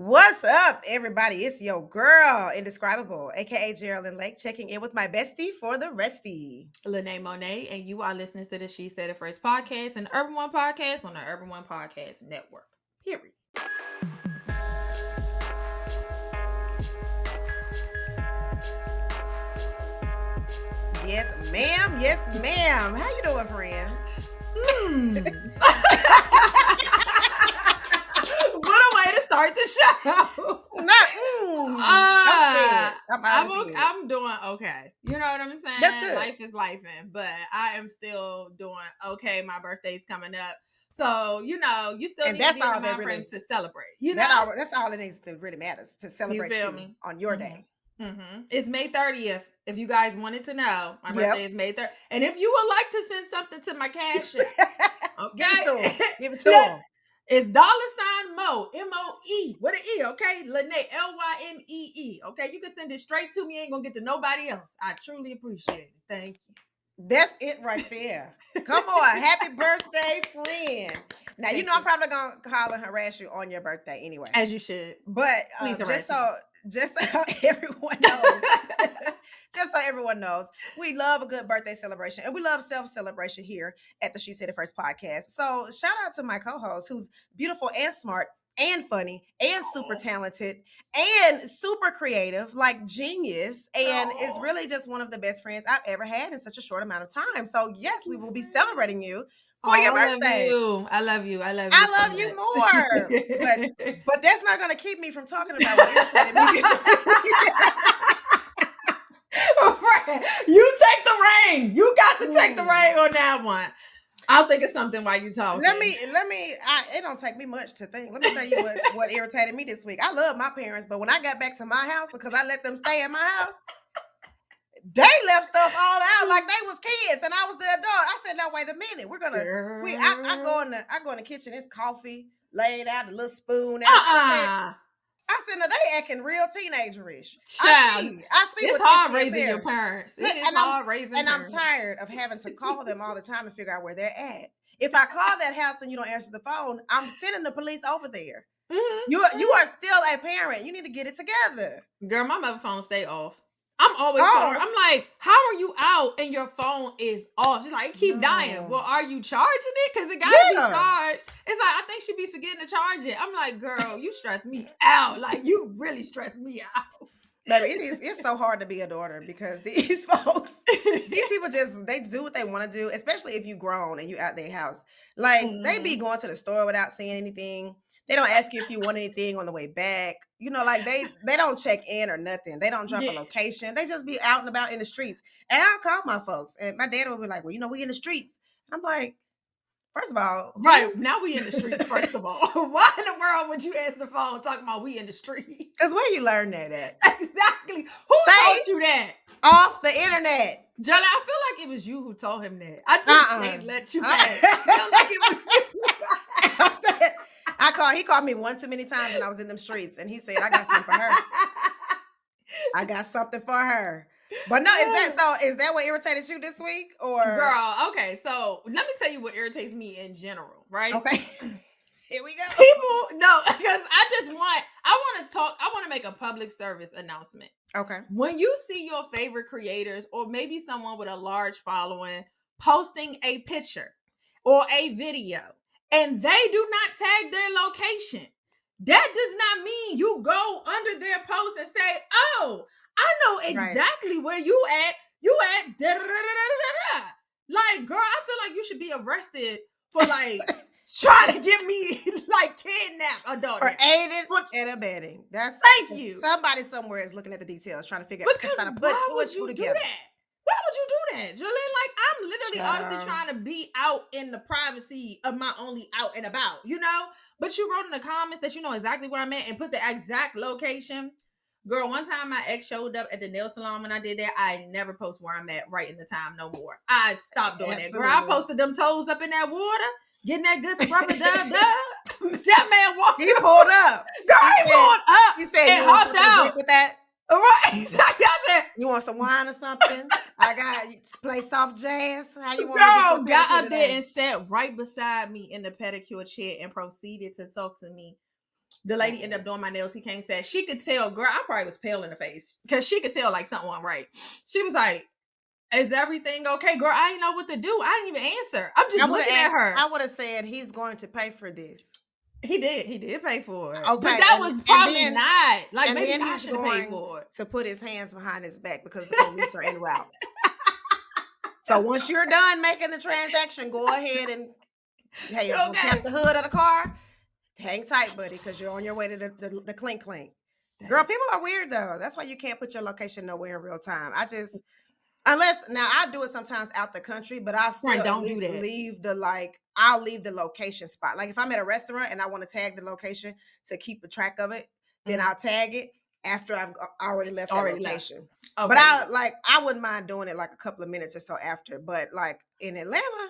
What's up, everybody? It's your girl, Indescribable, aka Jerrilyn Lake, checking in with my bestie for the resty. Remy Ma and you are listening to the She Said It First podcast and the Urban One podcast on the Urban One Podcast Network. Period. Yes, ma'am. Yes, ma'am. How you doing, friend? What a way to start the show. I'm doing okay. You know what I'm saying? That's good. Life is lifing, but I am still doing okay. My birthday's coming up. So, you still And need that's to be all in that my frame really- to celebrate. That's all it is that really matters, to celebrate feel you me? on your day. Mm-hmm. It's May 30th. If you guys wanted to know, my Yep. birthday is May 30th. And if you would like to send something to my cash app, okay? Give it to him. It's $Mo, M-O-E, with an E, okay? Lynee, L-Y-N-E-E, okay? You can send it straight to me. You ain't gonna get to nobody else. I truly appreciate it. Thank you. That's it right there. Come on. Happy birthday, friend. Now, you know I'm probably going to call and harass you on your birthday anyway. As you should. But just so everyone knows, we love a good birthday celebration and we love self-celebration here at the She Said It First podcast. So shout out to my co-host who's beautiful and smart and funny and super talented and super creative, like genius, and is really just one of the best friends I've ever had in such a short amount of time. So yes, we will be celebrating you for your birthday. I love you. I love you more. But that's not going to keep me from talking about what irritated me. You take the reign. You got to take the reign on that one. I'll think of something while you talk. It don't take me much to think. Let me tell you what irritated me this week. I love my parents, but when I got back to my house, because I let them stay at my house, they left stuff all out like they was kids and I was the adult. I said, "No, wait a minute. We're gonna." I go in the kitchen. It's coffee laid out, a little spoon. I said, "No, they acting real teenagerish." Child, I see. It's hard raising your parents. And I'm tired of having to call them all the time and figure out where they're at. If I call that house and you don't answer the phone, I'm sending the police over there. Mm-hmm. You are still a parent. You need to get it together. Girl, my mother phone stay off. I'm always calling her. I'm like, how are you out and your phone is off? She's like, keep dying. Well, are you charging it? Because it gotta be charged. It's like, I think she'd be forgetting to charge it. I'm like, girl, you stress me out. Like, you really stress me out. Baby, it's so hard to be a daughter because these folks, these people they do what they want to do, especially if you grown and you out their house. Like, they be going to the store without saying anything. They don't ask you if you want anything on the way back. Like they don't check in or nothing. They don't drop a location. They just be out and about in the streets. And I'll call my folks. And my dad will be like, well, we in the streets. And I'm like, first of all. Right. Now we in the streets, first of all. Why in the world would you answer the phone talking about we in the streets? Because where you learn that at? Exactly. Who told you that? Off the internet. Jelly, I feel like it was you who told him that. I just ain't let you back. I feel like it was you. He called me one too many times when I was in them streets, and he said, I got something for her. I got something for her. But no, is that what irritated you this week? Or girl, okay, so let me tell you what irritates me in general, right? Okay. Here we go. Because I want to make a public service announcement. Okay. When you see your favorite creators or maybe someone with a large following posting a picture or a video, and they do not tag their location, that does not mean you go under their post and say, oh, I know exactly where you at. You at da-da-da-da-da-da. Like, girl, I feel like you should be arrested for like trying to get me like kidnapped a daughter. For aiding and abetting. Thank you. Somebody somewhere is looking at the details, trying to figure out, trying to put two and two together. Why would you do that, Jerrilyn? Like, I'm literally honestly trying to be out in the privacy of my only out and about, But you wrote in the comments that you know exactly where I'm at and put the exact location. Girl, one time my ex showed up at the nail salon when I did that. I never post where I'm at right in the time no more. I stopped doing that. Girl, I posted them toes up in that water, getting that good scrubber dub. That man walked. He pulled up. Girl, he pulled up. He said, "You want something to drink with that?" Right, exactly. I said, "You want some wine or something?" I got you play soft jazz. How you want? Girl, got up there and sat right beside me in the pedicure chair and proceeded to talk to me The lady ended up doing my nails. He came and said she could tell, girl, I probably was pale in the face because she could tell like something wasn't right. She was like, is everything okay? Girl, I didn't know what to do. I didn't even answer. I'm just looking at her. I would have said he's going to pay for this. He did pay for it. Okay. But that was probably not. Like, maybe I should have paid for it. To put his hands behind his back because the police are en route. So once you're done making the transaction, go ahead and tap the hood of the car. Hang tight, buddy, because you're on your way to the clink clink. Girl, people are weird though. That's why you can't put your location nowhere in real time. Unless now I do it sometimes out the country, but I'll still at least leave I'll leave the location spot. Like if I'm at a restaurant and I want to tag the location to keep a track of it, then I'll tag it after I've already left that location. Okay. But I wouldn't mind doing it like a couple of minutes or so after. But like in Atlanta,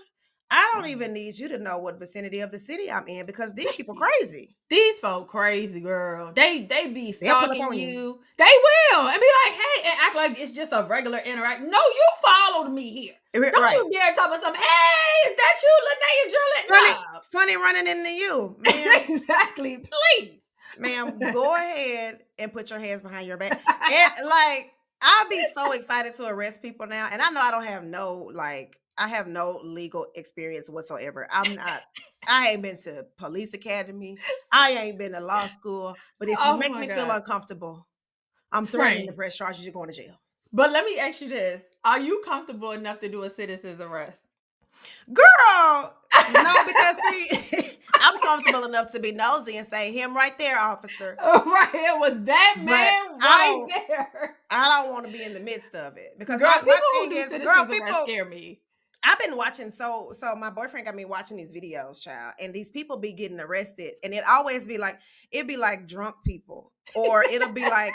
I don't even need you to know what vicinity of the city I'm in because these people crazy. These folk crazy, girl. They be stalking you. They will and be like, hey, and act like it's just a regular interaction. No, you followed me here. Don't you dare talk about something. Hey, is that you, Lynee and Jerrilyn? Funny running into you, man. Exactly. Please, ma'am, go ahead and put your hands behind your back. And like, I'll be so excited to arrest people now, and I know I don't have I have no legal experience whatsoever. I ain't been to police academy. I ain't been to law school. But if you make me feel uncomfortable, I'm threatening to press charges. You're going to jail. But let me ask you this. Are you comfortable enough to do a citizen's arrest? Girl, no, because see, I'm comfortable enough to be nosy and say, him right there, officer. Right here was that man there. I don't want to be in the midst of it. Because girl, my thing is, people scare me. I've been watching, so my boyfriend got me watching these videos, child, and these people be getting arrested, and it'd be like drunk people, or it'll be like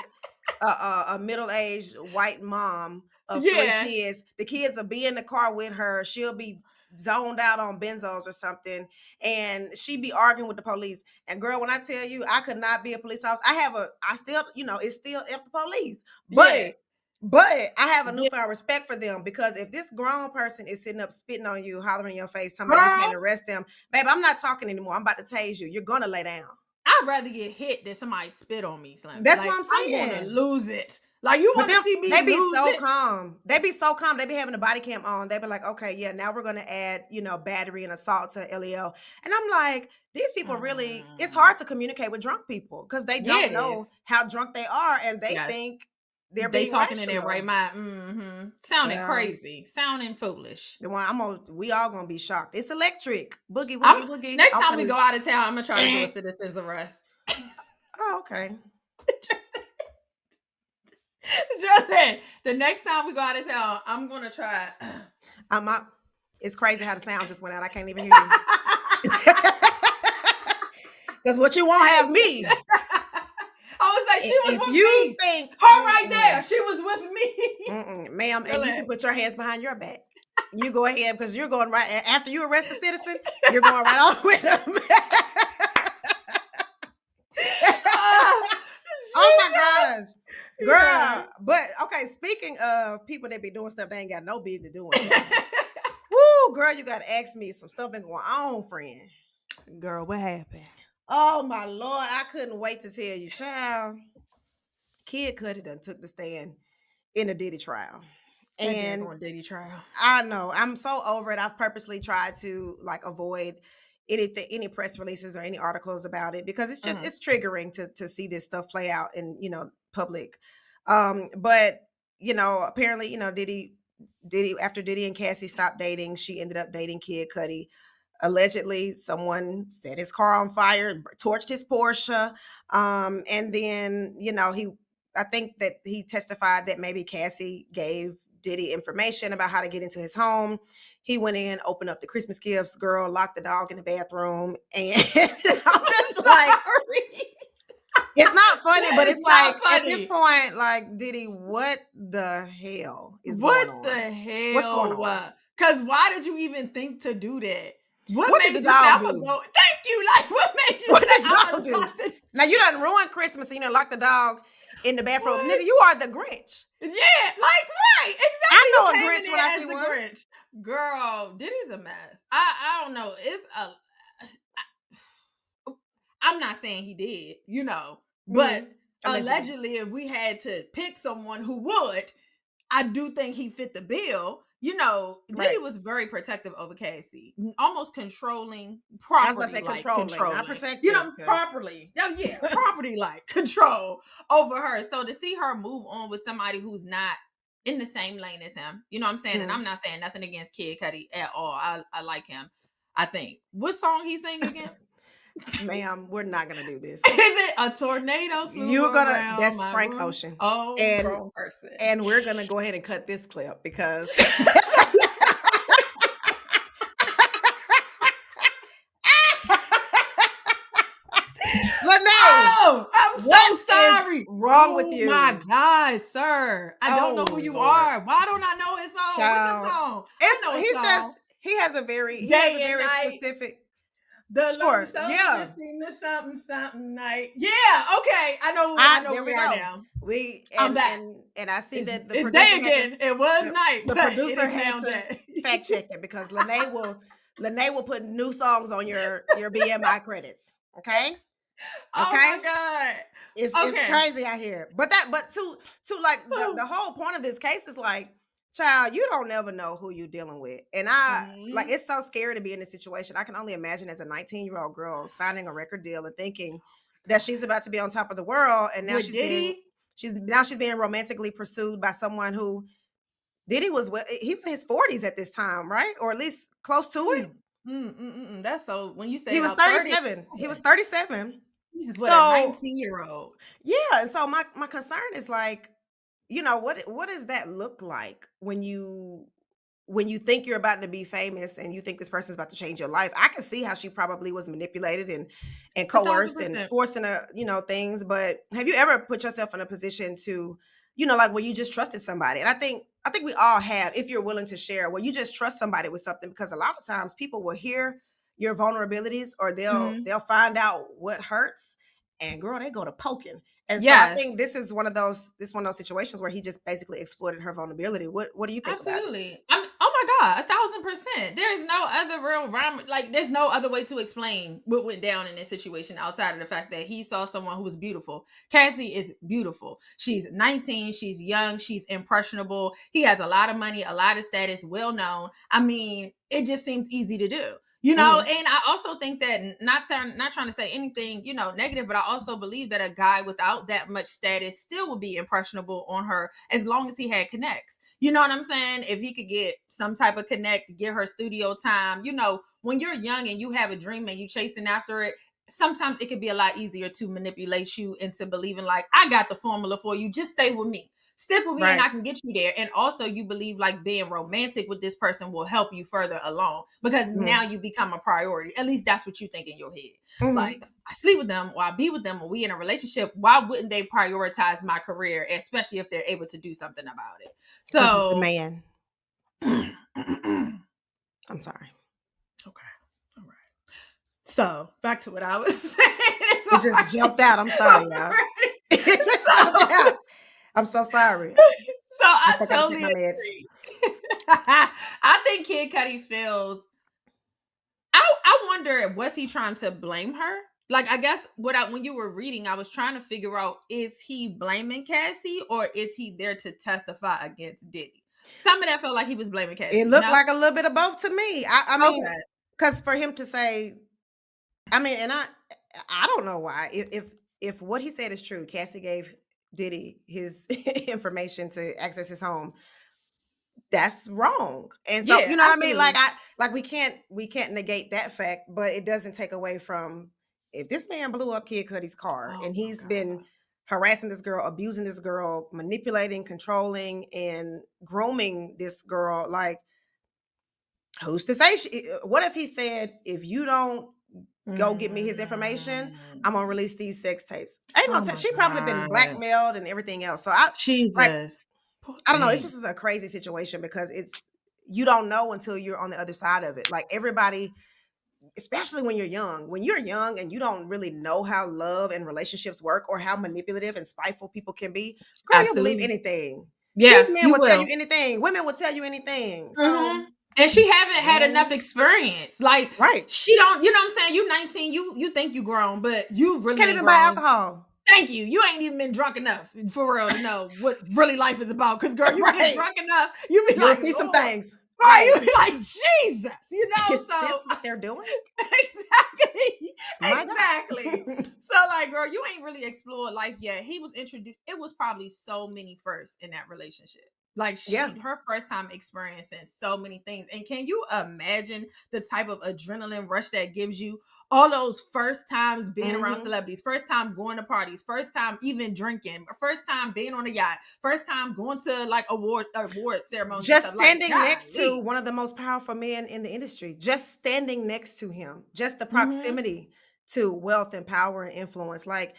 a middle-aged white mom of 3 kids. The kids will be in the car with her. She'll be zoned out on benzos or something, and she be arguing with the police. And girl, when I tell you, I could not be a police officer. I still, it's still F the police, but I have a newfound respect for them because if this grown person is sitting up spitting on you, hollering in your face, telling me you can't arrest them, babe, I'm not talking anymore. I'm about to tase you. You're gonna lay down. I'd rather get hit than somebody spit on me. Slim. That's what I'm saying. I'm gonna lose it. Like you want to see me? They be so calm. They be so calm. They be having the body cam on. They be like, okay, yeah, now we're gonna add, battery and assault to LEO. And I'm like, these people really. It's hard to communicate with drunk people because they don't know how drunk they are, and they think. They talking in their right mind. Sounding crazy. Sounding foolish. We all gonna be shocked. It's electric. Boogie, woogie, woogie. Next time we go out of town, I'm gonna try to do a citizen's arrest. Oh, okay. Justin, the next time we go out of town, I'm gonna try. It's crazy how the sound just went out. I can't even hear you. Because what you won't have me. I was like, she was with me. Think her right there, she was with me. Ma'am, and you can put your hands behind your back. You go ahead because you're going right after you arrest the citizen. You're going right on with them. Oh my gosh, girl! Yeah. But okay, speaking of people that be doing stuff they ain't got no business doing. Woo, girl, you gotta ask me some stuff been going on, friend. Girl, what happened? Oh my Lord, I couldn't wait to tell you, child. Kid Cudi done took the stand in a Diddy trial. And Diddy trial. I know. I'm so over it. I've purposely tried to avoid any press releases or any articles about it because it's just it's triggering to see this stuff play out in public. But apparently Diddy after Diddy and Cassie stopped dating, she ended up dating Kid Cudi. Allegedly, someone set his car on fire, torched his Porsche, and then I think that he testified that maybe Cassie gave Diddy information about how to get into his home. He went in, opened up the Christmas gifts, girl, locked the dog in the bathroom, and I'm just like, it's not funny, but it's like funny. At this point, like, Diddy, what the hell is going on? What the hell? What's going on? Because why did you even think to do that? What did the dog do? Thank you. Like, what made you? What did dog do? Now you done ruined Christmas. Lock the dog in the bathroom. What? Nigga, you are the Grinch. Yeah, like right, exactly. I know a Grinch when I see one. Grinch. Girl, Diddy's a mess. I don't know. I'm not saying he did, but Allegedly. allegedly, if we had to pick someone who would, I do think he fit the bill. Diddy Right. was very protective over Cassie, almost controlling, I was about to property say like controlling, not controlling. protective. Properly. Oh yeah, property like control over her. So to see her move on with somebody who's not in the same lane as him, you know what I'm saying? And I'm not saying nothing against Kid Cudi at all. I like him. I think. What song he sing again? Ma'am, we're not gonna do this. Is it a tornado flew around That's my Frank room? Ocean. Oh, wrong person. And we're gonna go ahead and cut this clip because Lynee, Oh, I'm what so sorry. is wrong with Oh you? my God, sir. I don't know Oh, who you Lord. are. Why don't I know his song? Child. What's his song? I know his song. He has a very Day and night. specific. The Lone Sure, Soldier yeah. sing the something night. Yeah, okay. I know There who we we are go. now. I'm back. And I see that the it's producer day again. It was night. The but producer it is had now to day. fact check it because Lynee will put new songs on your BMI credits. Okay. Oh Okay. my God. It's crazy out here. But to like the whole point of this case is like, child, you don't never know who you're dealing with. And like, it's so scary to be in this situation. I can only imagine as a 19-year-old girl signing a record deal and thinking that she's about to be on top of the world. And now With Diddy? she's being romantically pursued by someone who Diddy he was in his 40s at this time, right? Or at least close to it. That's so when you say He was 37. He was 37. Jesus, what a So 19-year-old. yeah, and so my concern is like, what does that look like when you think you're about to be famous and you think this person's about to change your life? I can see how she probably was manipulated and coerced and 1,000%. forced into things. But have you ever put yourself in a position to like where you just trusted somebody? And I think we all have, if you're willing to share, where you just trust somebody with something, because a lot of times people will hear your vulnerabilities or they'll find out what hurts, and girl, they go to poking. And so I Yes. think this is one of those situations where he just basically exploited her vulnerability. What do you think about it? Absolutely. Oh my God, 1,000%. There is no other real rhyme. Like, there's no other way to explain what went down in this situation outside of the fact that he saw someone who was beautiful. Cassie is beautiful. She's 19. She's young. She's impressionable. He has a lot of money, a lot of status, well known. I mean, it just seems easy to do. And I also think that, not trying to say anything, negative, but I also believe that a guy without that much status still would be impressionable on her as long as he had connects. You know what I'm saying? If he could get some type of connect, get her studio time, when you're young and you have a dream and you chasing after it, sometimes it could be a lot easier to manipulate you into believing like, I got the formula for you. Just stay with me. Stick with me and I can get you there. And also you believe like being romantic with this person will help you further along because now you become a priority. At least that's what you think in your head. Like, if I sleep with them or I be with them or we in a relationship, why wouldn't they prioritize my career, especially if they're able to do something about it? So it's the man. I'm sorry. Okay. All right. So back to what I was saying. It just jumped out. I'm sorry, y'all. It just jumped out. I'm so sorry. So I totally agree. I think Kid Cudi feels. I wonder, was he trying to blame her? Like, I guess when you were reading, I was trying to figure out, is he blaming Cassie or is he there to testify against Diddy? Some of that felt like he was blaming Cassie. It looked like a little bit of both to me. I mean, because for him to say, I mean, and I don't know why. If what he said is true, Cassie gave Diddy his information to access his home, that's wrong. And so, you know what I mean? Like we can't negate that fact, but it doesn't take away from, if this man blew up Kid Cudi's car and he's been harassing this girl, abusing this girl, manipulating, controlling, and grooming this girl, like, who's to say what if he said, if you don't go get me his information, I'm gonna release these sex tapes? She probably been blackmailed and everything else. So I don't know. It's just a crazy situation because you don't know until you're on the other side of it. Like, everybody, especially when you're young and you don't really know how love and relationships work or how manipulative and spiteful people can be, girl, you'll believe anything. Yeah, these men will tell you anything. Women will tell you anything. So And she haven't had enough experience. Like, Right. she don't, you know what I'm saying? You 19, you think you grown, but you She really can't ain't even buy grown. alcohol. Thank you. You ain't even been drunk enough for real to know what really life is about. Because, girl, you get Right. drunk enough, you be You'll like, see some Lord. things. Right? Right. You be like, Jesus. You know? Is So, this what they're doing? exactly. My Exactly. God. So, like, girl, you ain't really explored life yet. He was introduced. It was probably so many firsts in that relationship. Like, Yeah. her first time experiencing so many things. And can you imagine the type of adrenaline rush that gives you? All those first times being around celebrities, first time going to parties, first time even drinking, first time being on a yacht, first time going to like award ceremonies and Just stuff. Like, standing next to golly. one of the most powerful men in the industry, just standing next to him, just the Mm-hmm. proximity to wealth and power and influence, like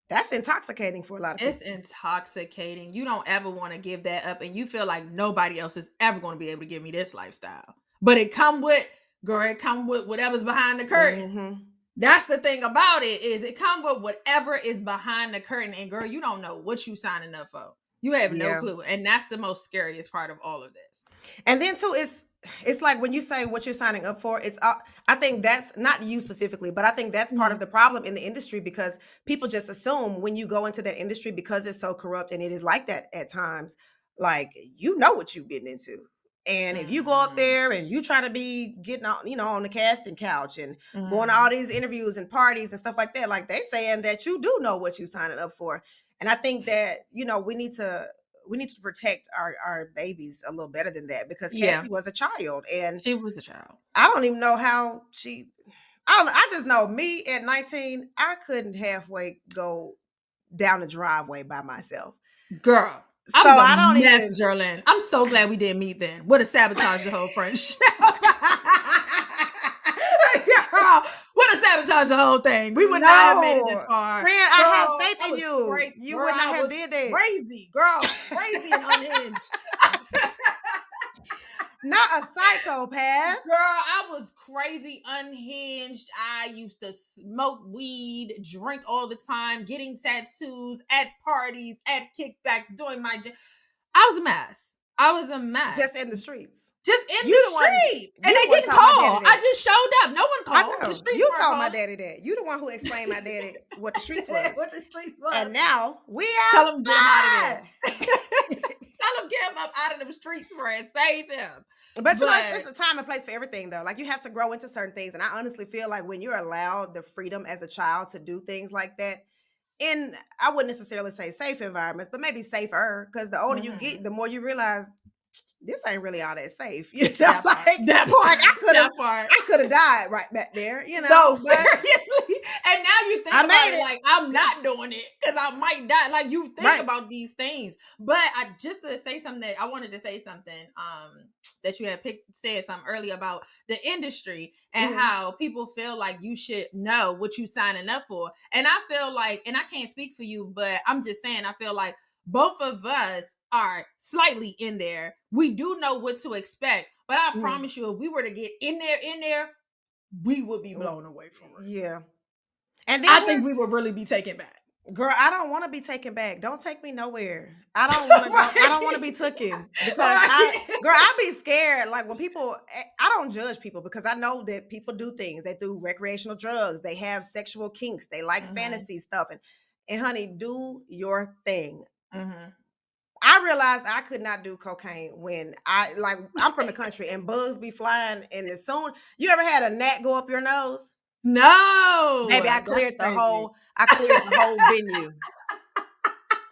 that's intoxicating for a lot of It's people. intoxicating. You don't ever want to give that up, and you feel like nobody else is ever going to be able to give me this lifestyle. But it come with, girl, it come with whatever's behind the curtain. Mm-hmm. That's the thing about it, is it come with whatever is behind the curtain, and girl, you don't know what you signing up for. You have no Yeah. clue, and that's the most scariest part of all of this. And then too, it's like when you say what you're signing up for, it's I think that's not you specifically, but I think that's part of Mhm. the problem in the industry because people just assume when you go into that industry because it's so corrupt and it is like that at times, like you know what you've been into. And if you go up Mhm. there and you try to be getting on, on the casting couch and going to all Mhm. these interviews and parties and stuff like that, like they saying that you do know what you signing up for. And I think that, we need to protect our babies a little better than that because Yeah, Cassie was a child and she was a child. I don't even know how I don't know. I just know me at 19, I couldn't halfway go down the driveway by myself. Girl, I So was a I don't mess, even Jerrilyn. I'm so glad we didn't meet then. Would have sabotaged the whole friendship. Girl, would have sabotaged the whole thing. We would not have made it this no. far. Friend, I have Girl, faith I in was you. crazy. You Girl, would not I have was did that. crazy. Girl, crazy and unhinged. Not a psychopath. Girl, I was crazy, unhinged. I used to smoke weed, drink all the time, getting tattoos at parties, at kickbacks, doing my. I was a mess. I was a Just mess. in the streets. Just in the You the one streets. And you they the one didn't taught my daddy call. I that. just showed up. No one I called. The know. streets You weren't told my calling. daddy that. You the one who explained my daddy what the streets was. What the streets was. And now we Tell him get him out of outside. there. Tell him get him up out of them streets for it. Save him. But But it's a time and place for everything though. Like you have to grow into certain things. And I honestly feel like when you're allowed the freedom as a child to do things like that, in I wouldn't necessarily say safe environments, but maybe safer. Because the older you get, the more you realize this ain't really all that safe. that part. That Like part. I could have That part. I could have died right back there, No, but seriously. And now you think I about made it it. like I'm not doing it because I might die. Like you think Right. about these things. But I just to say something that I wanted to say something that you had said something earlier about the industry and Mhm. how people feel like you should know what you signing up for. And I feel like, and I can't speak for you, but I'm just saying I feel like both of us are slightly in there. We do know what to expect, but I Mhm. promise you, if we were to get in there, we would be blown away for real. Yeah. And I then think we would really be taken back. girl, I don't want to be taken back. Don't take me nowhere. I don't want to go. I don't want to be Right. taken because Right. I be scared. Like when people, I don't judge people because I know that people do things. They do recreational drugs. They have sexual kinks. They like Mhm. fantasy stuff. And honey, do your thing. Mhm. I realized I could not do cocaine when I'm from the country and bugs be flying. And as soon you ever had a gnat go up your nose? No, Baby, that's crazy. I cleared the whole venue.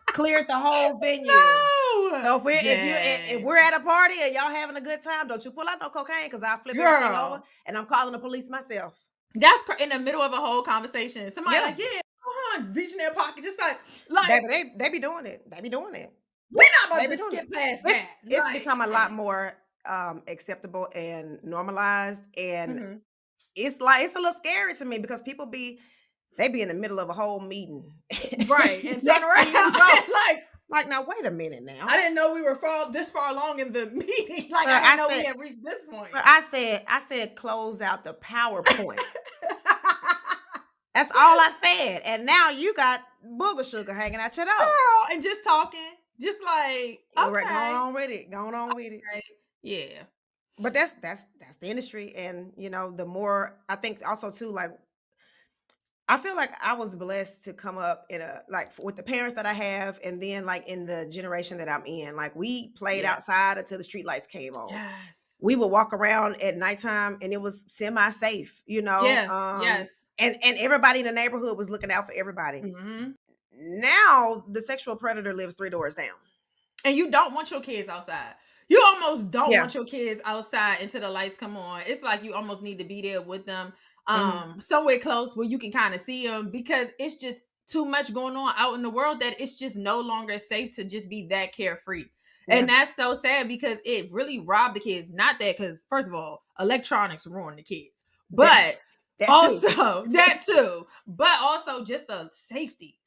Cleared the whole venue. No, So if dang, we're at a party and y'all having a good time, don't you pull out no cocaine because I'll flip everything over girl, and I'm calling the police myself. that's in the middle of a whole conversation. Somebody Yeah, like, yeah, reaching their pocket, just like baby, they be doing it. They be doing it. we're not about They to be doing it. skip past It's that. it's Like, become a lot more acceptable and normalized, and mhm. it's a little scary to me because they be in the middle of a whole meeting. Right, and turn Next around thing you know, like. like now wait a minute I now. didn't know we were this far along in the meeting. Like Sir, I didn't I know we said, had reached this point. sir, I said close out the PowerPoint. That's all I said. And now you got booger sugar hanging out your nose. Girl, and just talking, just like All right, going okay, on with it. Going on with it. right, yeah. But that's the industry, and the more I think also too, like I feel like I was blessed to come up in a like with the parents that I have, and then like in the generation that I'm in, like we played Yeah. outside until the street lights came on. Yes. We would walk around at nighttime, and it was semi-safe, Yeah. Yes. and everybody in the neighborhood was looking out for everybody. Hmm. Now the sexual predator lives 3 doors down. And you don't want your kids outside. You almost don't Yeah. want your kids outside until the lights come on. It's like you almost need to be there with them, Mhm. somewhere close where you can kind of see them, because it's just too much going on out in the world that it's just no longer safe to just be that carefree. Yeah. And that's so sad because it really robbed the kids. Not that, because first of all, electronics ruin the kids, That but that too. also that too, but also just the safety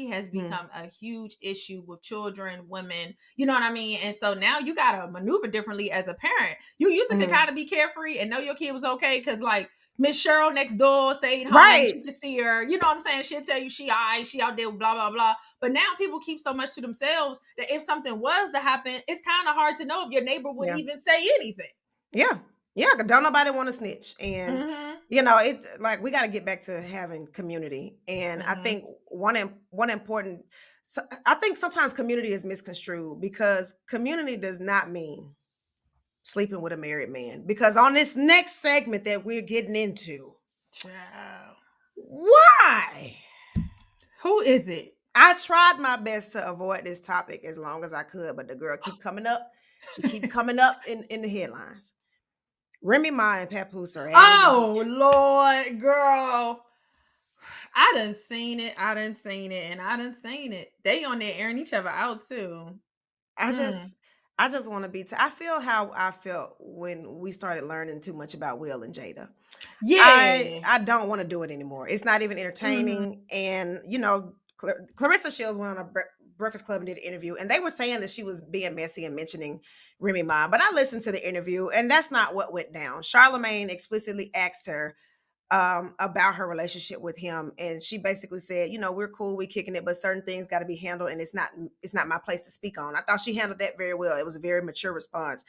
has Mhm. become a huge issue with children, women, you know what I mean? And so now you gotta maneuver differently as a parent. You used to could Mhm. kind of be carefree and know your kid was okay because like Miss Cheryl next door stayed home, Right. she could see her, you know what I'm saying? She'll tell you she all right, she out there, blah blah blah. But now people keep so much to themselves that if something was to happen, it's kind of hard to know if your neighbor would Yeah. even say anything. Yeah. Yeah. 'Cause don't nobody want to snitch. And Mm-hmm. it like we got to get back to having community. And I Mm-hmm. think one important so I think sometimes community is misconstrued because community does not mean sleeping with a married man. Because on this next segment that we're getting into, Child. why? Who is it? I tried my best to avoid this topic as long as I could, but the girl keep coming up. She keep coming up in the headlines. Remy Ma and Papoose are at it again. Oh Lord, girl. I done seen it. I done seen it. And I done seen it. They on there airing each other out too. I Mm. just I just want to be I feel how I felt when we started learning too much about Will and Jada. I Yeah. I don't want to do it anymore. It's not even Hmm. entertaining. And Clarissa Shields went on a Breakfast Club and did an interview, and they were saying that she was being messy and mentioning Remy Ma. But I listened to the interview, and that's not what went down. Charlemagne explicitly asked her about her relationship with him, and she basically said, we're cool, we kicking it, but certain things got to be handled, and it's not my place to speak on. I thought she handled that very well. It was a very mature response.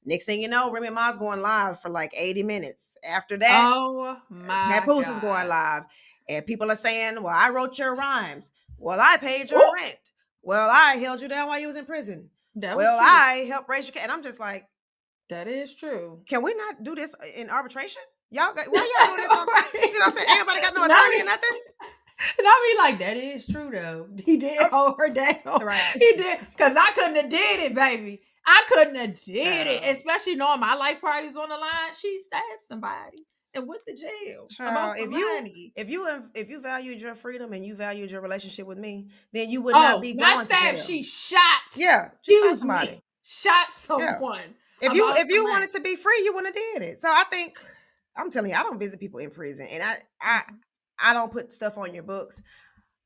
Next thing you know, Remy Ma's going live for like 80 minutes. After that, Oh my Papoose is going God. live, and people are saying, well, I wrote your rhymes, well, I paid your Oh, rent, well, I held you down while you was in prison, that was well, true. I helped raise your kid. And I'm just like, That is true. can we not do this in arbitration? Why y'all doing this on, Right. I'm saying? Ain't nobody got no Not attorney or me. nothing. Not me like that is true though. He did Oh, hold her down. right. He did. Cause I couldn't have did it, baby. I couldn't have did it. Child. Especially knowing my life party's on the line. She stabbed somebody and went to jail about Child, some money. if you valued your freedom and you valued your relationship with me, then you would not Oh, be not going to stabbed. jail. She shot. Yeah, just shot Excuse somebody. me. Shot Yeah. someone If you about if some you money. wanted to be free, you wouldn't have did it. So I think I'm telling you, I don't visit people in prison, and Mhm. I don't put stuff on your books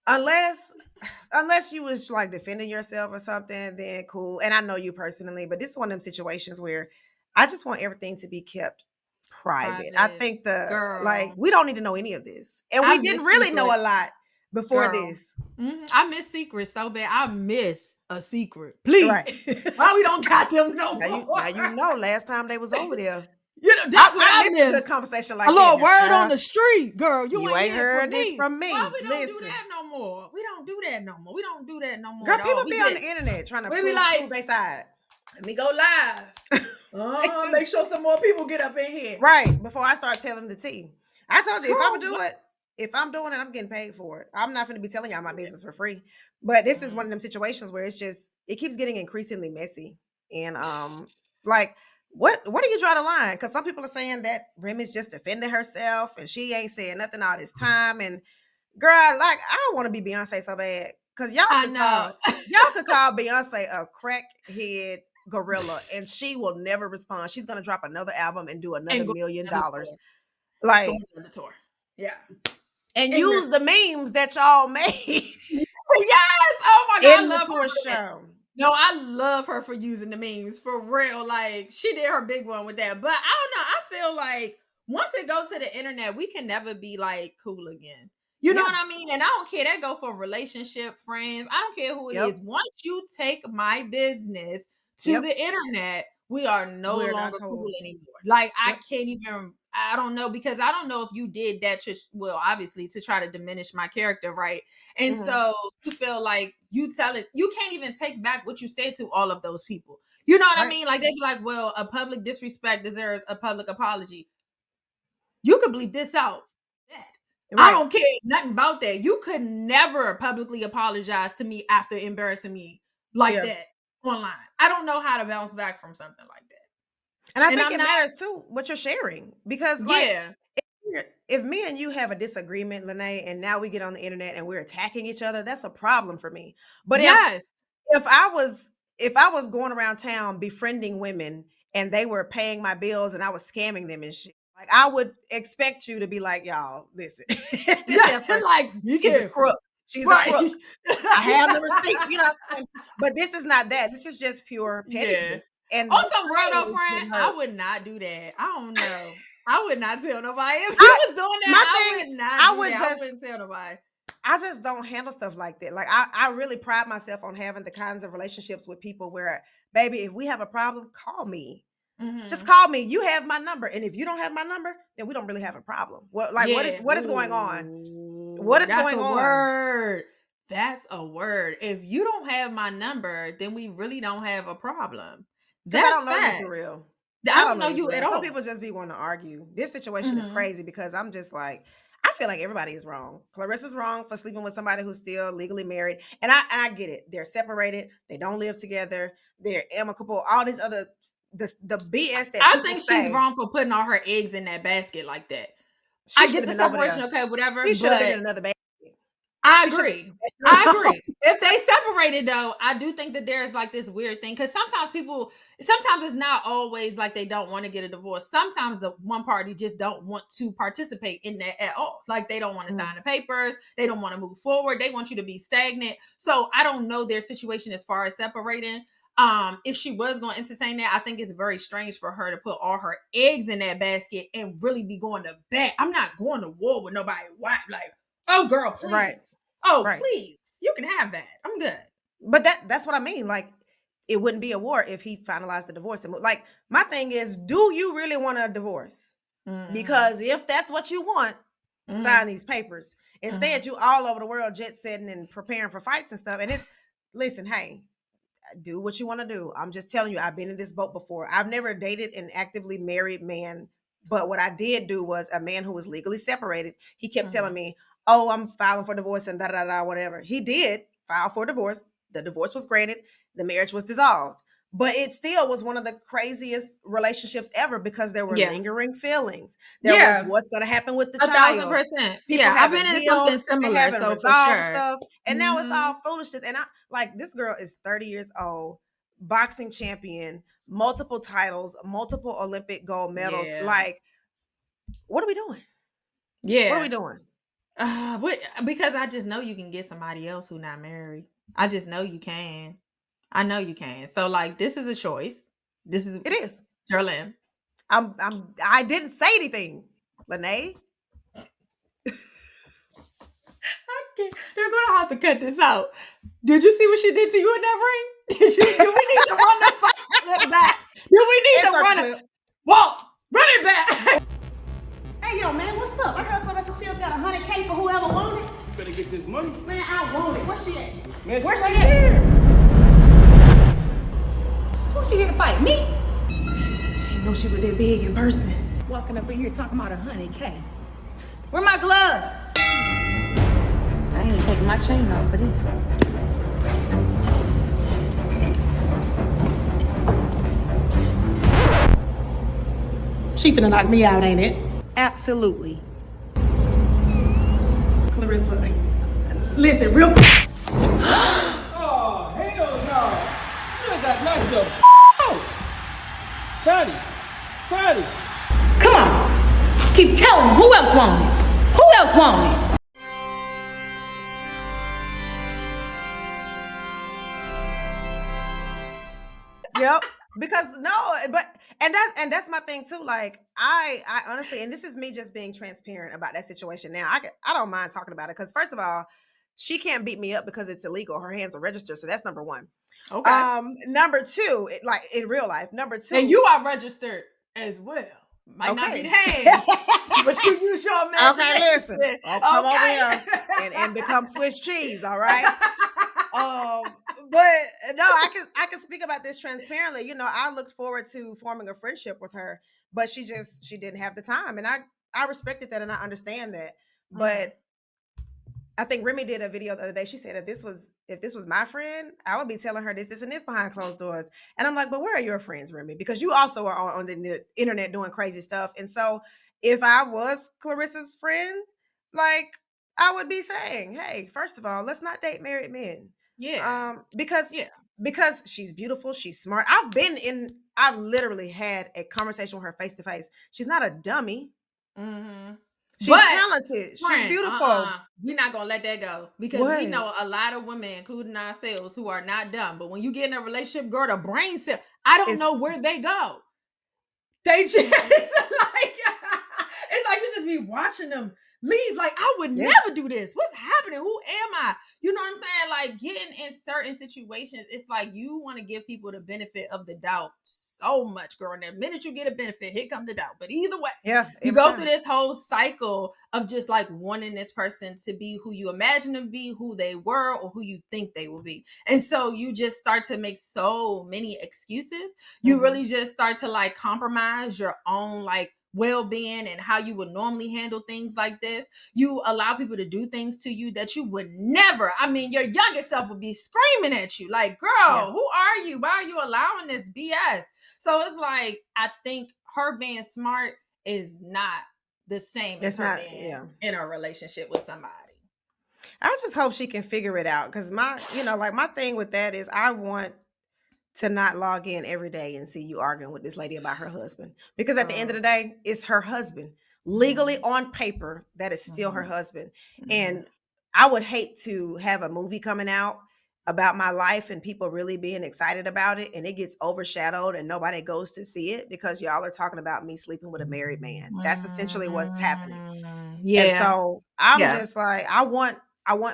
unless you was like defending yourself or something. Then cool. And I know you personally, but this is one of them situations where I just want everything to be kept private. I Private. think like Girl. we don't need to know any of this, and I we didn't miss really know a secrets. lot before Girl. this. I miss secrets so bad. I miss a secret. Please. Right. Why we don't got them no Now you more? know last time they was over there. You know, that's what I I miss a miss. good conversation A like that. little Now, word on child, the street, girl. You you ain't ain't hear from heard this me. from Why me. we don't do Listen, that no more? We don't do that no more. We don't do that no more girl, at people all. be on the internet trying to We be prove like, their side. let me go live. They do. Make sure some more people get up in here. Right before I start telling the tea. I told you Girl, what? if I'm doing it, I'm getting paid for it. I'm not going to be telling y'all my business for free. But this is one of them situations where it keeps getting increasingly messy. And like where do you draw the line? Because some people are saying that Remy's just defending herself and she ain't saying nothing all this time. And girl, like I want to be Beyonce so bad. Cause I know. y'all could call Beyonce a crackhead gorilla and she will never respond. She's gonna drop another album and do another And go million on the tour. dollars. Go Like on the tour. Yeah. and And use the memes that y'all made yes. Oh my God. I in the love her tour for that. show. No, I love her for using the memes for real. Like she did her big one with that. But I don't know. I feel like once it goes to the internet, we can never be like cool again. You know Yeah. what I mean? And I don't care. That go for relationship, friends. I don't care who it Yep. is. Once you take my business to Yep. the internet, we are no We're not longer cool cool. anymore. Like, I Yep. can't even, I don't know, because I don't know if you did that to, well, obviously to try to diminish my character, right? And Mhm. so you feel like you can't even take back what you said to all of those people. You know what I Right. mean? Like, they'd be like, well, a public disrespect deserves a public apology. You could bleep this out. I Right. don't care nothing about that. You could never publicly apologize to me after embarrassing me like Yeah. that online. I don't know how to bounce back from something like that. And I And think I'm it not, matters too what you're sharing because, like, yeah. if me and you have a disagreement, Lene, and now we get on the internet and we're attacking each other, that's a problem for me. But Yes. if I was if I was going around town befriending women and they were paying my bills and I was scamming them and shit, like I would expect you to be like, y'all, listen, this Yeah. heifer, Like, be she's a careful. crook. She's a crook. Right. I have the receipt, you know what I'm saying? But this is not that. This is just pure Yeah. pettiness. And On the some real though, praise friend, didn't I hurt. would not do that. I don't know. I would not tell nobody. If you I was doing my that, I thing, would not I do would that. I just wouldn't tell nobody. I just don't handle stuff like that. Like I really pride myself on having the kinds of relationships with people where, baby, if we have a problem, call me. Just Mm-hmm. call me. You have my number. And if you don't have my number, then we don't really have a problem. Yeah. What is going on? Ooh, What is that's going a on? word. That's a word. If you don't have my number, then we really don't have a problem. Because I That's don't know you for facts. real. I I don't don't know know you for you at real. Some all. people just be wanting to argue. This situation is Mm-hmm. crazy because I'm just like, I feel like everybody is wrong. Clarissa's wrong for sleeping with somebody who's still legally married. And I get it. They're separated. They don't live together. They're amicable. All these other the BS that I people think she's say. wrong for putting all her eggs in that basket like that. She I should get have the been over separation, there. okay, whatever, She should have been but in another basket. I She should agree. I have. agree. If they separated though, I do think that there's like this weird thing because sometimes it's not always like they don't want to get a divorce. Sometimes the one party just don't want to participate in that at all. Like they don't want to sign the papers, they don't want to move forward, they want you to be stagnant. So I don't know their situation as far as separating. If she was going to entertain that, I think it's very strange for her to put all her eggs in that basket and really be going to bat. I'm not going to war with nobody. Why? Like, oh, girl, Right. please. Oh, Right. please. You can have that. I'm good. But that's what I mean. Like, it wouldn't be a war if he finalized the divorce. Like, my thing is, do you really want a divorce? Mm-hmm. Because if that's what you want, Mm-hmm. sign these papers. Mm-hmm. Instead, you all over the world jet setting and preparing for fights and stuff. And it's listen, hey, do what you want to do. I'm just telling you, I've been in this boat before. I've never dated an actively married man, but what I did do was a man who was legally separated. He kept telling me, "Oh, I'm filing for divorce and da da da whatever." He did file for divorce. The divorce was granted. The marriage was dissolved. But it still was one of the craziest relationships ever because there were Yeah. lingering feelings. There was Yeah. what's going to happen with the A thousand child. percent. People Yeah. I've haven't been in healed. something They similar. haven't So for resolved sure. stuff. And now it's Mm-hmm. all foolishness. And I like this girl is 30 years old, boxing champion, multiple titles, multiple Olympic gold medals. Yeah. Like, what are we doing? What are we Yeah. doing? Because I just know you can get somebody else who not married. I just know you can. I know you can. So like this is a choice. This is It is. Jerrilyn. I didn't say anything, Lene. They're gonna have to cut this out. Did you see what she did to you in that ring? Do we need to run that clip back? Do we need to Insert run the it? clip. Walk, run it back. Hey, yo, man, what's up? I heard Clarissa Shields got 100K for whoever won it. Better get this money. Man, I want it. Where's she at? Man, Where's she she right at? here. Who's she here to fight? Me? I didn't know she was that big in person. Walking up in here talking about 100K. Where my gloves? I ain't even taking my chain off for this. She finna knock me out, ain't it? Absolutely. Clarissa, listen, real quick. Oh, hell no. You got knocked the out. Cudi. Cudi. Come on. Keep telling me. Who else want it? Who else want it? Yep. Because no, but and that's my thing too. Like I honestly, and this is me just being transparent about that situation. Now I don't mind talking about it because first of all, she can't beat me up because it's illegal. Her hands are registered. So that's number one. Okay. Number two, like in real life, number two. And you are registered as well. Might not be Okay. the hands, but you use your imagination. Okay, listen. I'll come over here and become Swiss cheese, all right? But no, I can speak about this transparently. You know, I looked forward to forming a friendship with her, but she didn't have the time. And I respected that and I understand that. But I think Remy did a video the other day. She said if this was my friend, I would be telling her this, and this behind closed doors. And I'm like, but where are your friends, Remy? Because you also are on the internet doing crazy stuff. And so if I was Clarissa's friend, like I would be saying, hey, first of all, let's not date married men. Yeah. Because she's beautiful, she's smart. I've literally had a conversation with her face to face. She's not a dummy. Mm-hmm. She's talented. She's beautiful. We're not gonna let that go because we know a lot of women, including ourselves, who are not dumb. But when you get in a relationship, girl, the brain cell, I don't know where they go. They just like it's like you just be watching them leave. Like, I would never do this. What's happening? Who am I? You know what I'm saying? Like, getting in certain situations, it's like you want to give people the benefit of the doubt so much, girl. And the minute you get a benefit, here come the doubt. But either way, you go through this whole cycle of just like wanting this person to be who you imagine them to be, who they were, or who you think they will be. And so you just start to make so many excuses. You really just start to like compromise your own like well-being and how you would normally handle things like this. You allow people to do things to you that you would never. I mean, your younger self would be screaming at you like, girl, who are you? Why are you allowing this BS? So it's like, I think her being smart is not the same as her being in a relationship with somebody. I just hope she can figure it out. Cause my thing with that is I want to not log in every day and see you arguing with this lady about her husband. Because at the end of the day, it's her husband. Legally on paper, that is still her husband. And I would hate to have a movie coming out about my life and people really being excited about it and it gets overshadowed and nobody goes to see it because y'all are talking about me sleeping with a married man. That's essentially what's happening. Yeah. And so I'm just like, I want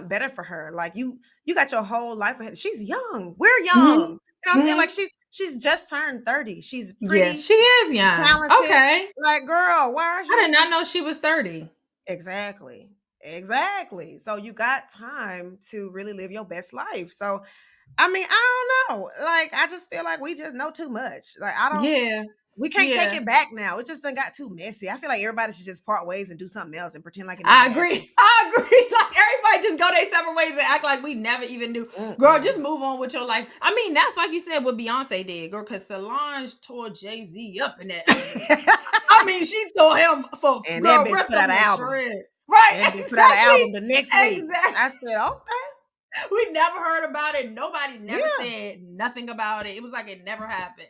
better for her. Like you got your whole life ahead. She's young. We're young. You know what I'm saying? Like she's just turned 30. She's pretty. Yeah, she is young. Talented. Okay. Like, girl, why are you? I did not know she was 30. Exactly. So you got time to really live your best life. So, I mean, I don't know. Like, I just feel like we just know too much. Like, we can't take it back now. It just done got too messy. I feel like everybody should just part ways and do something else and pretend like it I agree. Like everybody just go their separate ways and act like we never even knew. Girl, just move on with your life. I mean, that's like you said what Beyonce did, girl, because Solange tore Jay-Z up in that. I mean, she tore him for and that bitch put out an album. Right. That bitch put out an album the next week. I said, okay. We never heard about it. Nobody never said nothing about it. It was like it never happened.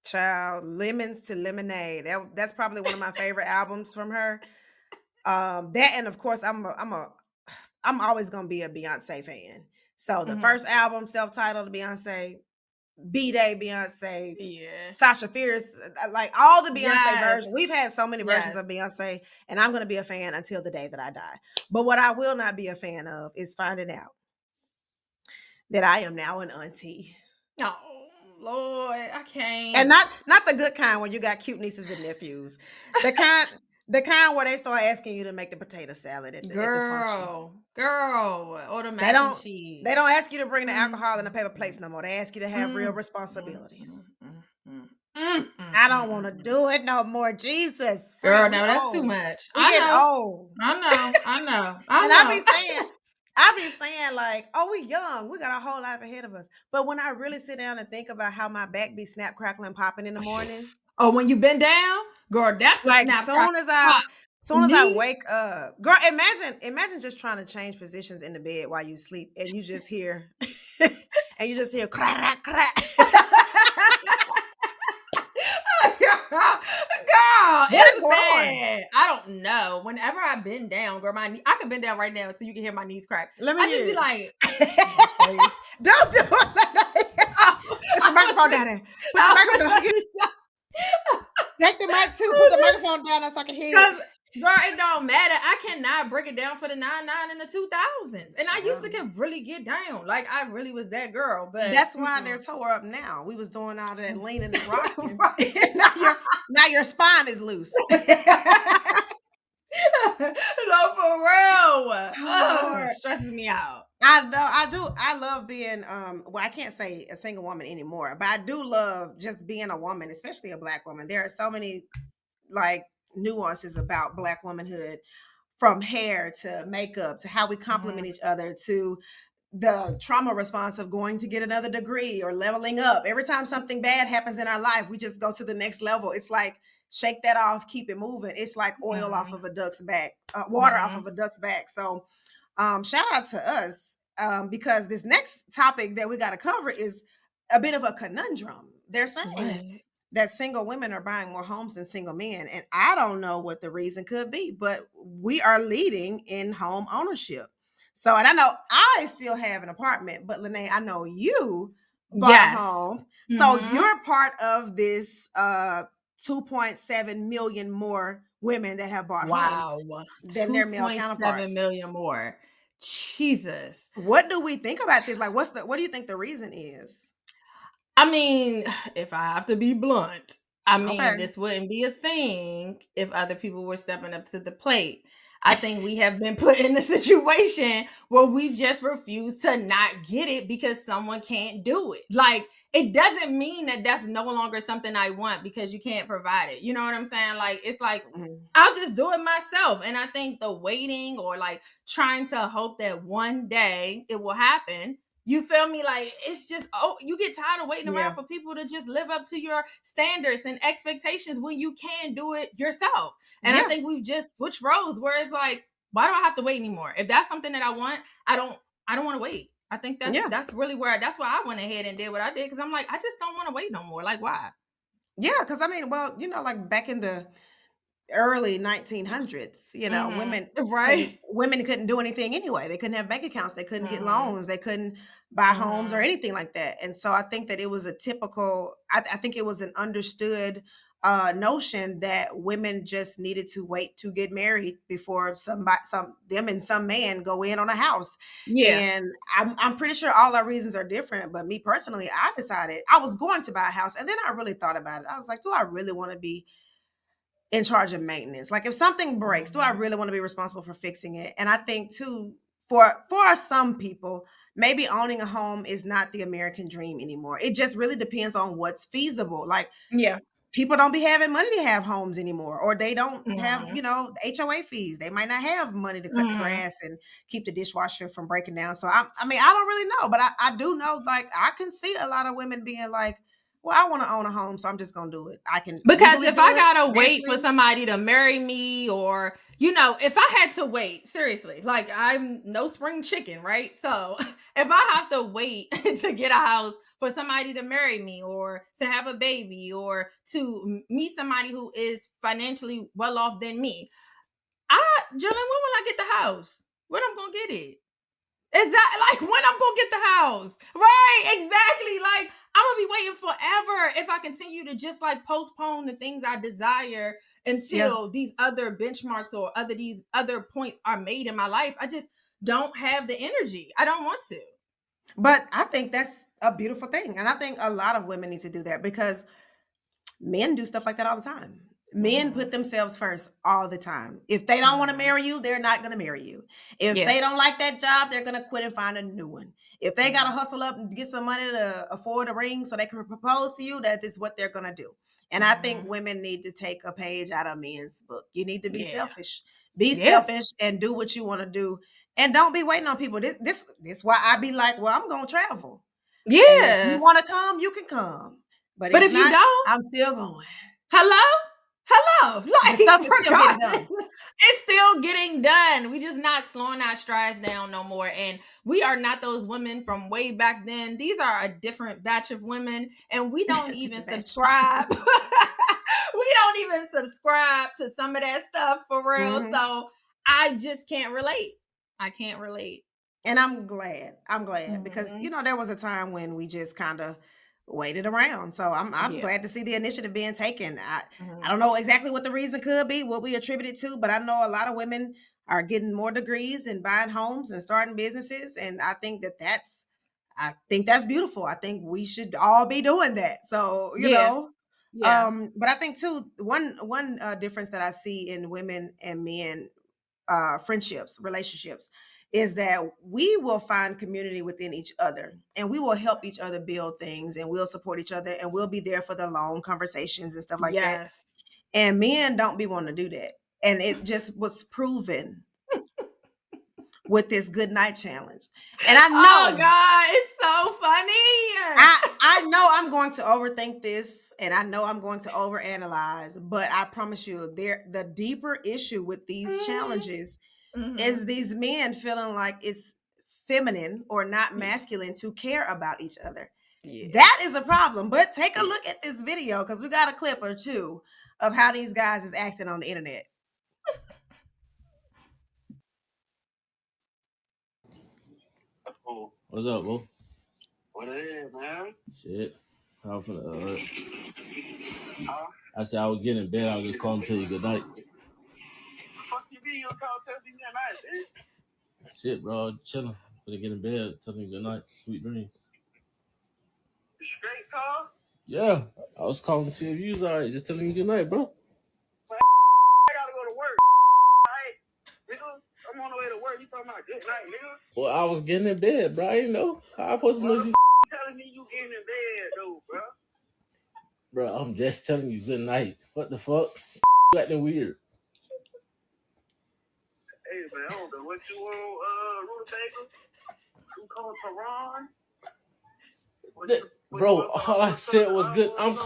Child, Lemons to Lemonade. That's probably one of my favorite albums from her. That and of course I'm always gonna be a Beyonce fan. So the first album, self-titled Beyonce, B-Day Beyonce, Sasha Fierce, like all the Beyonce versions. We've had so many versions of Beyonce, and I'm gonna be a fan until the day that I die. But what I will not be a fan of is finding out that I am now an auntie. Oh. Lord, I can't. And not the good kind where you got cute nieces and nephews. The kind where they start asking you to make the potato salad at the functions. Girl, or the mac and cheese. They don't ask you to bring the alcohol and the paper plates no more. They ask you to have real responsibilities. I don't want to do it no more. Jesus, girl, now that's too much. We getting old. I know. And I be saying like, oh, we young. We got our whole life ahead of us. But when I really sit down and think about how my back be snap, crackling, popping in the morning. Oh, when you bend down, girl, that's like soon as I wake up. Girl, imagine just trying to change positions in the bed while you sleep and you just hear crack, crack. Girl, what is going on? I don't know. Whenever I bend down, girl, I can bend down right now so you can hear my knees crack. I just be like, don't do it. Put the microphone down there. Put the microphone down. Take the mic too. Put the microphone down there so I can hear you. Girl, it don't matter. I cannot break it down for the 99 in the 2000s. And I used to can really get down. Like, I really was that girl. But That's why they're tore up now. We was doing all that leaning and rocking. right. now your spine is loose. No, for real. Oh, Lord. Stresses me out. I know, I do. I love being well, I can't say a single woman anymore, but I do love just being a woman, especially a Black woman. There are so many like nuances about Black womanhood, from hair to makeup to how we compliment each other to the trauma response of going to get another degree or leveling up. Every time something bad happens in our life, we just go to the next level. It's like shake that off, keep it moving. It's like oil off of a duck's back, water off of a duck's back. So shout out to us, because this next topic that we got to cover is a bit of a conundrum. They're saying that single women are buying more homes than single men, and I don't know what the reason could be, but we are leading in home ownership. So, and I know I still have an apartment, but Lynee, I know you bought a home. So you're part of this 2.7 million more women that have bought homes than their male counterparts. 2.7 million more. Jesus. What do we think about this? Like, what do you think the reason is? I mean, if I have to be blunt, I mean, Okay. this wouldn't be a thing if other people were stepping up to the plate. I think we have been put in a situation where we just refuse to not get it because someone can't do it. Like, it doesn't mean that that's no longer something I want because you can't provide it. You know what I'm saying? Like, it's like, I'll just do it myself. And I think the waiting or like trying to hope that one day it will happen, you feel me? Like, it's just, you get tired of waiting around for people to just live up to your standards and expectations when you can do it yourself. And I think we've just switched roles where it's like, why do I have to wait anymore? If that's something that I want, I don't want to wait. I think that's really that's why I went ahead and did what I did. Cause I'm like, I just don't want to wait no more. Like, why? Yeah. Cause I mean, well, like back in the early 1900s, women couldn't do anything anyway. They couldn't have bank accounts, they couldn't get loans, they couldn't buy homes or anything like that. And so I think that it was a typical, I think it was an understood notion that women just needed to wait to get married before some man go in on a house. And I'm pretty sure all our reasons are different, but me personally, I decided I was going to buy a house, and then I really thought about it. I was like, do I really want to be in charge of maintenance? Like, if something breaks, do I really want to be responsible for fixing it? And I think too, for some people, maybe owning a home is not the American dream anymore. It just really depends on what's feasible. Like, people don't be having money to have homes anymore, or they don't have, HOA fees. They might not have money to cut grass and keep the dishwasher from breaking down. So I mean, I don't really know, but I do know, like, I can see a lot of women being like, well, I want to own a home, so I'm just going to do it. I can, because if I got to wait for somebody to marry me, or, if I had to wait, seriously, like, I'm no spring chicken, right? So if I have to wait to get a house for somebody to marry me or to have a baby or to meet somebody who is financially well off than me, Jerrilyn, when will I get the house? When I'm going to get it? Is that like when I'm going to get the house? Right, exactly. Like, I'm going to be waiting forever if I continue to just like postpone the things I desire until these other benchmarks or these other points are made in my life. I just don't have the energy. I don't want to. But I think that's a beautiful thing. And I think a lot of women need to do that, because men do stuff like that all the time. Men put themselves first all the time. If they don't want to marry you, they're not going to marry you. If they don't like that job, they're going to quit and find a new one. If they got to hustle up and get some money to afford a ring so they can propose to you, that is what they're going to do. And I think women need to take a page out of men's book. You need to be selfish. Be selfish and do what you want to do. And don't be waiting on people. This why I be like, well, I'm going to travel. Yeah. And if you want to come, you can come. But if not, you don't, I'm still going. Hello? Like, the stuff is still getting done. It's still getting done. We just not slowing our strides down no more. And we are not those women from way back then. These are a different batch of women. And we don't even subscribe. We don't even subscribe to some of that stuff for real. So I just can't relate. I can't relate. And I'm glad because, there was a time when we just kind of waited around. So I'm Yeah. glad to see the initiative being taken. I don't know exactly what the reason could be, what we attribute it to, but I know a lot of women are getting more degrees and buying homes and starting businesses, and I think that's beautiful. I think we should all be doing that. So, Yeah. Yeah. but I think too, one difference that I see in women and men friendships, relationships, is that we will find community within each other and we will help each other build things and we'll support each other and we'll be there for the long conversations and stuff like that. Yes. And men don't be wanting to do that. And it just was proven with this good night challenge. And I Oh know God, it's so funny. I know I'm going to overthink this and I know I'm going to overanalyze, but I promise you the deeper issue with these challenges is these men feeling like it's feminine or not masculine to care about each other. Yeah. That is a problem. But take a look at this video because we got a clip or two of how these guys is acting on the internet. What's up, bro? What it is, man? Shit. I was finna, I said I was getting in bed. I was just calling to tell you good night. Fuck you be, you call tell me good night, bitch. Shit, bro. Chilling. Finna get in bed. Telling you good night. Sweet dreams. Straight call? Yeah. I was calling to see if you was alright. Just telling you good night, bro. I gotta go to work. Alright, nigga. I'm on the way to work. You talking about good night, nigga? Well, I was getting in bed, bro. I didn't know. How I supposed to know you? Telling me you getting in bed, though, bro. Bro, I'm just telling you good night. What the fuck? Acting weird. Hey, man, I don't know what you want, Rutabaga? You call Tehran? Bro, all I said was good. I'm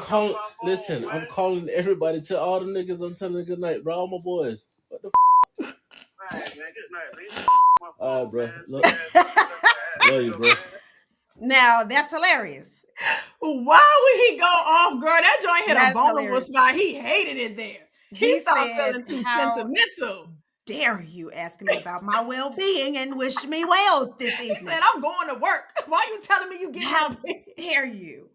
calling. Listen, I'm calling everybody to all the niggas. I'm telling good night, bro. All my boys. What the All right, man. Good night, man. all right, bro. Look, love you, bro. Now that's hilarious. Why would he go off, girl? That joint hit That's a vulnerable hilarious. spot. He hated it there. He started said, feeling too "How sentimental. dare you ask me about my well-being and wish me well this He evening? said, I'm going to work. Why you telling me you getting How out of bed? dare you?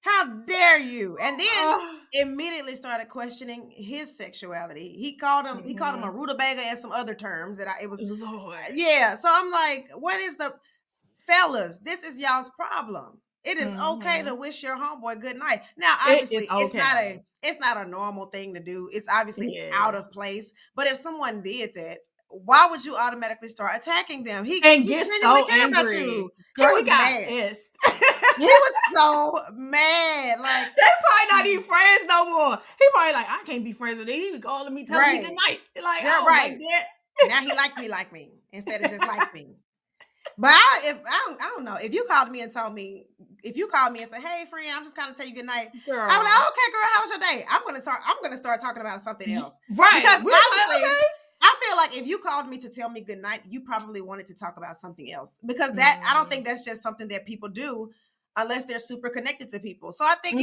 How dare you?" And then immediately started questioning his sexuality. He called him a rutabaga and some other terms that it was Lord. yeah. So I'm like, what is the fellas? This is y'all's problem. It is okay to wish your homeboy good night. Now, obviously, it's not a normal thing to do. It's obviously out of place. But if someone did that, why would you automatically start attacking them? He Get genuinely so cared about angry. you. Girl, he was got mad. pissed. He was so mad. Like they probably not even friends no more. He probably like, I can't be friends with him. He was calling me, telling me good night. Like, yeah, right. Now he like me instead of just like me. But I don't know. If you called me and said, "Hey, friend, I'm just kind of tell you good night," Girl. I'm like, "Okay, girl, how was your day?" I'm gonna start talking about something else, right? Because obviously, I feel like if you called me to tell me good night, you probably wanted to talk about something else. Because I don't think that's just something that people do unless they're super connected to people. So I think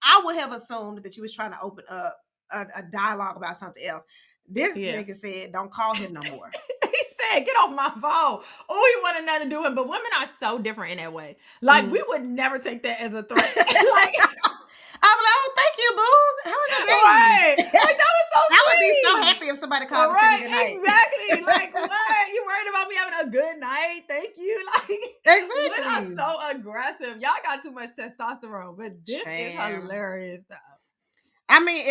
I would have assumed that you was trying to open up a dialogue about something else. This nigga said, "Don't call him no more." He said, "Get off my phone." Oh, he wanted nothing to do with it. But women are so different in that way. Like, we would never take that as a threat. Like, I'm like, "Oh, thank you, boo. How was your day?" Right. Like, that was so I sweet. would be so happy if somebody called to say good night. Exactly. Like, what? You worried about me having a good night? Thank you. Like, exactly. women are so aggressive. Y'all got too much testosterone. But this is hilarious, though. I mean,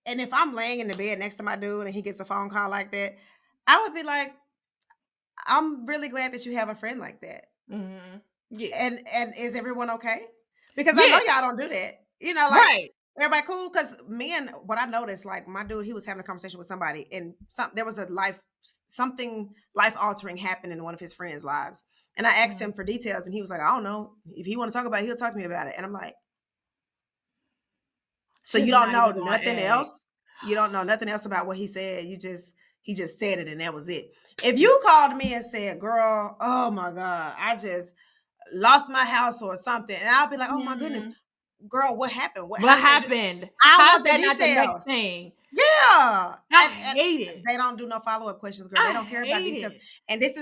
if I'm laying in the bed next to my dude and he gets a phone call like that, I would be like, I'm really glad that you have a friend like that. Mm-hmm. Yeah. And is everyone okay? Because I know y'all don't do that. You know, like everybody cool. Because what I noticed, like my dude, he was having a conversation with somebody, and there was something life altering happened in one of his friends' lives. And I asked him for details, and he was like, "I don't know. If he want to talk about it, he'll talk to me about it." And I'm like, "So you don't know nothing else? You don't know nothing else about what he said? He just said it, and that was it." If you called me and said, "Girl, oh my God, I just lost my house or something," and I'll be like, "Oh my goodness, girl, what happened? What happened? I want the that not the details." next thing? Yeah, I hate it. They don't do no follow-up questions, girl. They don't care about details. And this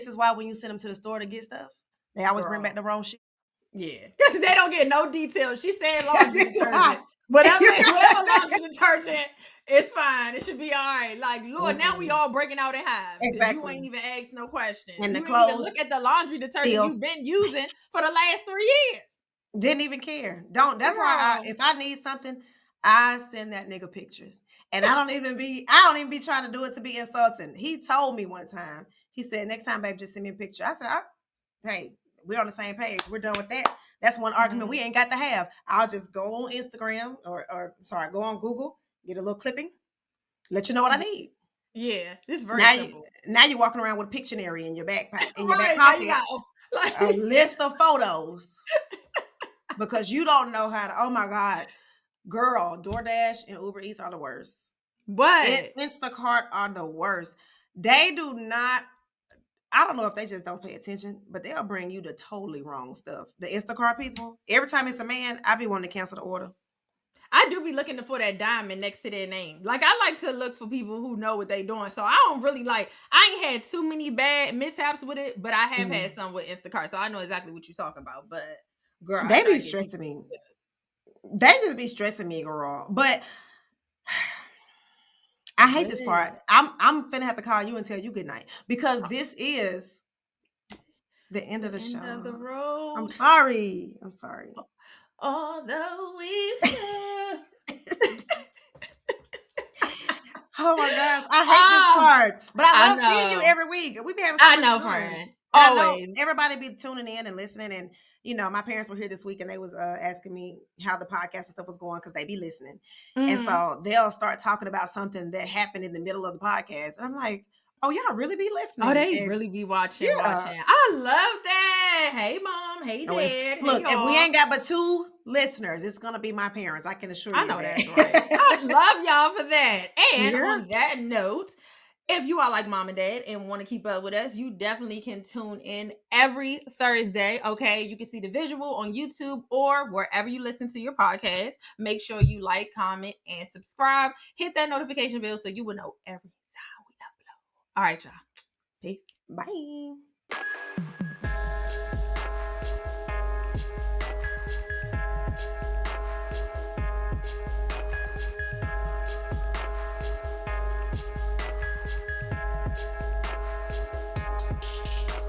is why when you send them to the store to get stuff, They always bring back the wrong shit. Yeah, because they don't get no details. She said laundry That's detergent. why. Whatever laundry detergent, it's fine. It should be all right. Like, Lord, now we all breaking out in hives. Because you Exactly. ain't even asked no questions. And the you ain't even clothes look at the laundry detergent still you've been using for the last 3 years. didn't even care. That's why if I need something, I send that nigga pictures. And I don't even be trying to do it to be insulting. He told me one time, he said, next time, babe, just send me a picture. I said, hey, we're on the same page. We're done with that. That's one argument we ain't got to have. I'll just go on Instagram or go on Google, get a little clipping, let you know what I need. Yeah, this is very simple. Now you're walking around with a Pictionary in your backpack, in your Right, back now pocket, you got a list of photos because you don't know how to. Oh my God, girl, DoorDash and Uber Eats are the worst. What? Instacart are the worst. They do not. I don't know if they just don't pay attention, but they'll bring you the totally wrong stuff. The Instacart people, every time it's a man, I be wanting to cancel the order. I do be looking for that diamond next to their name. Like, I like to look for people who know what they doing. So I don't really I ain't had too many bad mishaps with it, but I have had some with Instacart. So I know exactly what you're talking about. But girl, they be stressing me. They just be stressing me, girl. But I hate this part. I'm finna have to call you and tell you good night because this is the end of the show. End of the road. I'm sorry. Although we Oh my gosh, I hate this part, but I love seeing you every week. We be having so much fun. Friend. Always. I know everybody be tuning in and listening, and my parents were here this week, and they was asking me how the podcast and stuff was going because they be listening, and so they'll start talking about something that happened in the middle of the podcast, and I'm like, oh, y'all really be listening? Oh, they really be watching. I love that. Hey, mom. Hey, dad. Look, if we ain't got but 2 listeners, it's gonna be my parents. I can assure you. I know that's right. I love y'all for that. And on that note, if you are like mom and dad and want to keep up with us, you definitely can tune in every Thursday. Okay, you can see the visual on YouTube or wherever you listen to your podcast. Make sure you like, comment, and subscribe. Hit that notification bell so you will know every time we upload. All right, y'all. Peace. Bye.